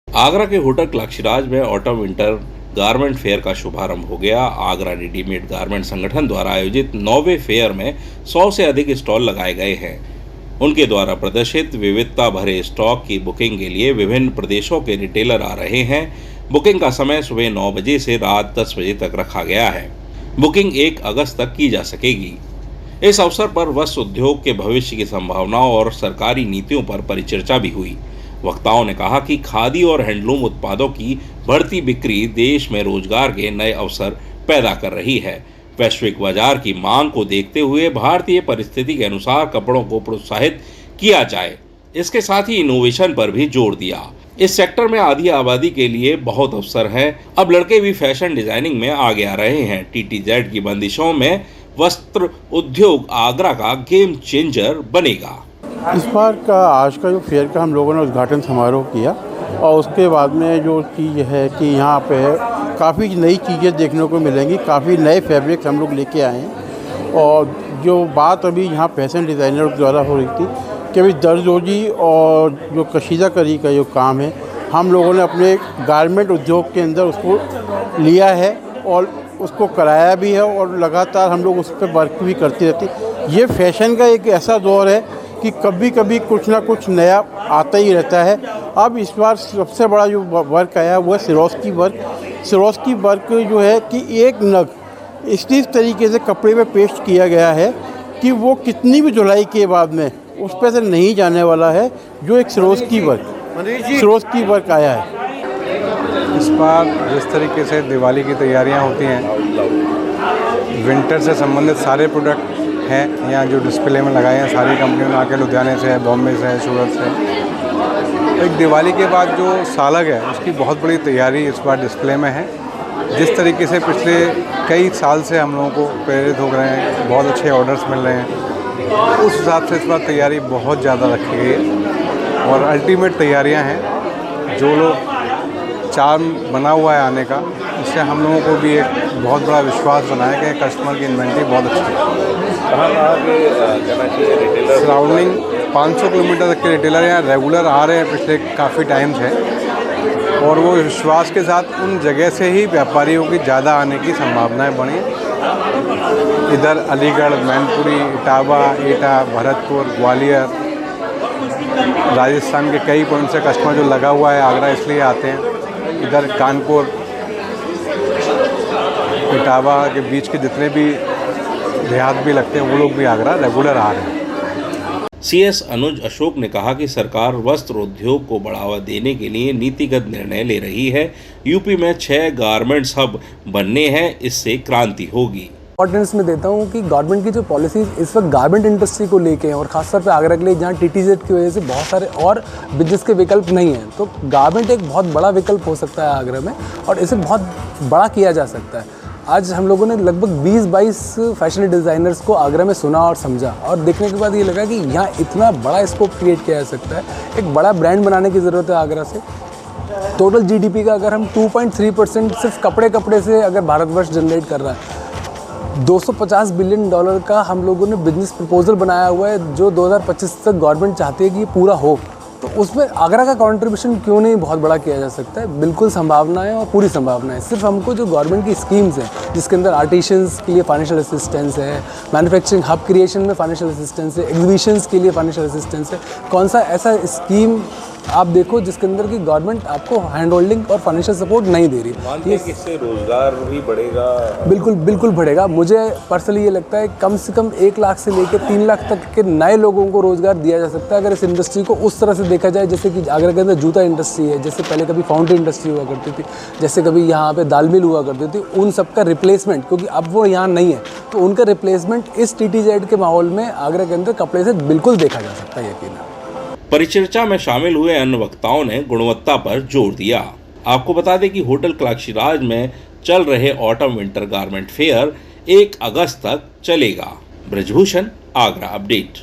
आगरा के होटल क्लाक्षीराज में autumn winter garment fair का शुभारंभ हो गया। आगरा रेडीमेड गारमेंट संगठन द्वारा आयोजित 9वें फेयर में 100 से अधिक स्टॉल लगाए गए हैं। उनके द्वारा प्रदर्शित विविधता भरे स्टॉक की बुकिंग के लिए विभिन्न प्रदेशों के रिटेलर आ रहे हैं। बुकिंग का समय सुबह 9 बजे से रात 10 बजे तक रखा गया है। बुकिंग 1 अगस्त तक की जा सकेगी। इस अवसर पर वस्त्र उद्योग के भविष्य की संभावनाओं और सरकारी नीतियों पर परिचर्चा भी हुई। वक्ताओं ने कहा कि खादी और हैंडलूम उत्पादों की बढ़ती बिक्री देश में रोजगार के नए अवसर पैदा कर रही है। वैश्विक बाजार की मांग को देखते हुए भारतीय परिस्थिति के अनुसार कपड़ों को प्रोत्साहित किया जाए। इसके साथ ही इनोवेशन पर भी जोर दिया। इस सेक्टर में आधी आबादी के लिए बहुत अवसर है। अब लड़के भी फैशन डिजाइनिंग में आगे आ रहे हैं। TTZ की बंदिशों में वस्त्र उद्योग आगरा का गेम चेंजर बनेगा। इस बार का आज का जो फेयर का हम लोगों ने उद्घाटन समारोह किया और उसके बाद में जो चीज़ है कि यहाँ पे काफ़ी नई चीज़ें देखने को मिलेंगी। काफ़ी नए फैब्रिक्स हम लोग लेके आए हैं। और जो बात अभी यहाँ फैशन डिज़ाइनर द्वारा हो रही थी कि अभी दर्जोजी और जो कशीदा करी का जो काम है, हम लोगों ने अपने गारमेंट उद्योग के अंदर उसको लिया है और उसको कराया भी है और लगातार हम लोग उस पर वर्क भी करते रहते। ये फैशन का एक ऐसा दौर है कि कभी कभी कुछ ना कुछ नया आता ही रहता है। अब इस बार सबसे बड़ा जो वर्क आया वो है सिरोस्की वर्क। सिरोस्की वर्क जो है कि एक नग इस तरीके से कपड़े में पेस्ट किया गया है कि वो कितनी भी धुलाई के बाद में उस पर से नहीं जाने वाला है। जो एक सिरोस्की वर्क आया है। इस बार जिस तरीके से दिवाली की तैयारियां होती हैं, विंटर से संबंधित सारे प्रोडक्ट हैं यहाँ जो डिस्प्ले में लगाए हैं। सारी कंपनियों ने आके लुधियाने से है, बॉम्बे से है, सूरत से। एक दिवाली के बाद जो सालग है उसकी बहुत बड़ी तैयारी इस बार डिस्प्ले में है। जिस तरीके से पिछले कई साल से हम लोगों को प्रेरित हो रहे हैं, बहुत अच्छे ऑर्डर्स मिल रहे हैं, उस हिसाब से इस बार तैयारी बहुत ज़्यादा रखी गई है और अल्टीमेट तैयारियाँ हैं। जो लोग चार्म बना हुआ है आने का, इससे हम लोगों को भी एक बहुत बड़ा विश्वास बना है कि कस्टमर की इन्वेंट्री बहुत अच्छी है। सराउंडिंग 500 किलोमीटर तक के रिटेलर यहाँ रेगुलर आ रहे हैं पिछले काफ़ी टाइम से और वो विश्वास के साथ उन जगह से ही व्यापारियों की ज़्यादा आने की संभावनाएं बढ़ी। इधर अलीगढ़, मैनपुरी, इटावा, एटा, भरतपुर, ग्वालियर, राजस्थान के कई पॉइंट से कस्टमर जो लगा हुआ है आगरा इसलिए आते हैं। इधर कानपुर, इटावा के बीच के जितने भी देहात भी लगते हैं वो लोग भी आगरा रेगुलर आ रहे हैं। CS अनुज अशोक ने कहा कि सरकार वस्त्र उद्योग को बढ़ावा देने के लिए नीतिगत निर्णय ले रही है। यूपी में 6 गारमेंट्स हब बनने हैं, इससे क्रांति होगी। इम्पोर्टेंस में देता हूँ कि गवर्नमेंट की जो पॉलिसीज इस वक्त गारमेंट इंडस्ट्री को लेके हैं और खासतौर पे आगरा के लिए जहाँ TTZ की वजह से बहुत सारे और बिजनेस के विकल्प नहीं हैं, तो गारमेंट एक बहुत बड़ा विकल्प हो सकता है आगरा में और इसे बहुत बड़ा किया जा सकता है। आज हम लोगों ने लगभग 20-22 फैशन डिज़ाइनर्स को आगरा में सुना और समझा और देखने के बाद ये लगा कि यहाँ इतना बड़ा स्कोप क्रिएट किया जा सकता है। एक बड़ा ब्रांड बनाने की ज़रूरत है आगरा से। टोटल GDP का अगर हम 2.3% सिर्फ कपड़े से अगर भारतवर्ष जनरेट कर रहा है, $250 बिलियन का हम लोगों ने बिजनेस प्रपोजल बनाया हुआ है जो 2025 तक गवर्नमेंट चाहती है कि ये पूरा हो। तो उसमें आगरा का कंट्रीब्यूशन क्यों नहीं बहुत बड़ा किया जा सकता है। बिल्कुल संभावना है और पूरी संभावना है। सिर्फ हमको जो गवर्नमेंट की स्कीम्स हैं जिसके अंदर आर्टिशंस के लिए फाइनेंशियल असिस्टेंस है, मैन्युफैक्चरिंग हब क्रिएशन में फाइनेंशियल असिस्टेंस है, एग्जीबिशंस के लिए फाइनेंशियल असिस्टेंस है, कौन सा ऐसा स्कीम आप देखो जिसके अंदर की गवर्नमेंट आपको हैंड होल्डिंग और फाइनेंशियल सपोर्ट नहीं दे रही। इससे रोजगार भी बढ़ेगा। बिल्कुल बढ़ेगा। मुझे पर्सनली ये लगता है कम से कम 1 लाख से लेकर 3 लाख तक के नए लोगों को रोजगार दिया जा सकता है अगर इस इंडस्ट्री को उस तरह से देखा जाए जैसे कि आगरा के अंदर जूता इंडस्ट्री है, जैसे पहले कभी फाउंड्री इंडस्ट्री हुआ करती थी, जैसे कभी यहाँ पे दाल मिल हुआ करती थी। उन सब का रिप्लेसमेंट, क्योंकि अब वो यहाँ नहीं है, तो उनका रिप्लेसमेंट इस TTZ के माहौल में आगरा के अंदर कपड़े से बिल्कुल देखा जा सकता है, यकीन है। परिचर्चा में शामिल हुए अन्य वक्ताओं ने गुणवत्ता पर जोर दिया। आपको बता दें कि होटल क्लाक्षीराज में चल रहे ऑटम विंटर गारमेंट फेयर 1 अगस्त तक चलेगा। ब्रजभूषण, आगरा अपडेट।